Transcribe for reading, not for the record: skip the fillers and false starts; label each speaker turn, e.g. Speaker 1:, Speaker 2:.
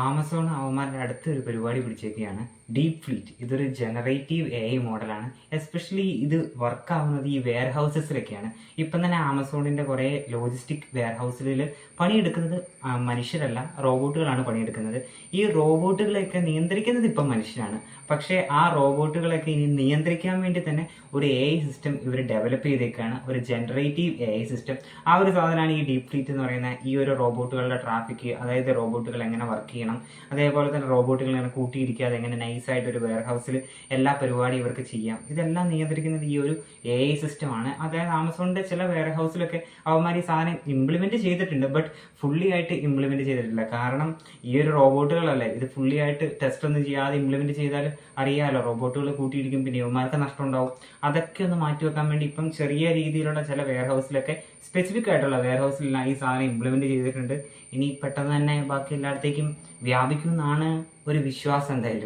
Speaker 1: Amazon അവന്മാരുടെ അടുത്തൊരു പരിപാടി പിടിച്ചേക്കുകയാണ് ഡീപ് ഫ്ലീറ്റ്. ഇതൊരു ജനറേറ്റീവ് AI മോഡലാണ്. എസ്പെഷ്യലി ഇത് വർക്ക് ആവുന്നത് ഈ വെയർ ഹൗസസിലൊക്കെയാണ്. ഇപ്പം തന്നെ ആമസോണിന്റെ കുറേ ലോജിസ്റ്റിക് വെയർ ഹൗസുകളിൽ പണിയെടുക്കുന്നത് മനുഷ്യരല്ല, റോബോട്ടുകളാണ് പണിയെടുക്കുന്നത്. ഈ റോബോട്ടുകളെയൊക്കെ നിയന്ത്രിക്കുന്നത് ഇപ്പം മനുഷ്യരാണ്. പക്ഷേ ആ റോബോട്ടുകളൊക്കെ ഇനി നിയന്ത്രിക്കാൻ വേണ്ടി തന്നെ ഒരു AI സിസ്റ്റം ഇവർ ഡെവലപ്പ് ചെയ്തേക്കാണ്, ഒരു ജനറേറ്റീവ് AI സിസ്റ്റം. ആ ഒരു സാധനമാണ് ഈ ഡീപ് ഫ്ലീറ്റ് എന്ന് പറയുന്ന ഈ ഒരു റോബോട്ടുകളുടെ ട്രാഫിക്, അതായത് റോബോട്ടുകൾ എങ്ങനെ വർക്ക് ചെയ്യണം, അതേപോലെ തന്നെ റോബോട്ടുകൾ ഇങ്ങനെ കൂട്ടിയിടിക്കാതെ എങ്ങനെ നൈസായിട്ട് ഒരു വെയർ ഹൗസിൽ എല്ലാ പരിപാടിയും ഇവർക്ക് ചെയ്യാം, ഇതെല്ലാം നിയന്ത്രിക്കുന്നത് ഈ ഒരു AI സിസ്റ്റമാണ്. അതായത് ആമസോണിന്റെ ചില വെയർ ഹൗസിലൊക്കെ അവന്മാർ ഈ സാധനം ഇംപ്ലിമെന്റ് ചെയ്തിട്ടുണ്ട്, ബട്ട് ഫുള്ളി ആയിട്ട് ഇംപ്ലിമെന്റ് ചെയ്തിട്ടില്ല. കാരണം ഈ ഒരു റോബോട്ടുകളല്ലേ, ഇത് ഫുള്ളി ആയിട്ട് ടെസ്റ്റ് ഒന്നും ചെയ്യാതെ ഇംപ്ലിമെന്റ് ചെയ്താൽ അറിയാമല്ലോ, റോബോട്ടുകൾ കൂട്ടിയിടിക്കും, പിന്നെ ഇവന്മാർക്ക് നഷ്ടം ഉണ്ടാവും. അതൊക്കെ ഒന്ന് മാറ്റിവെക്കാൻ വേണ്ടി ഇപ്പം ചെറിയ രീതിയിലുള്ള ചില വെയർ ഹൗസിലൊക്കെ, സ്പെസിഫിക് ആയിട്ടുള്ള വെയർ ഹൗസിലെല്ലാം ഈ സാധനം ഇംപ്ലിമെന്റ് ചെയ്തിട്ടുണ്ട്. ഇനി പെട്ടെന്ന് തന്നെ ബാക്കി എല്ലായിടത്തേക്കും വ്യാപിക്കുമെന്നാണ് ഒരു വിശ്വാസം എന്തായാലും.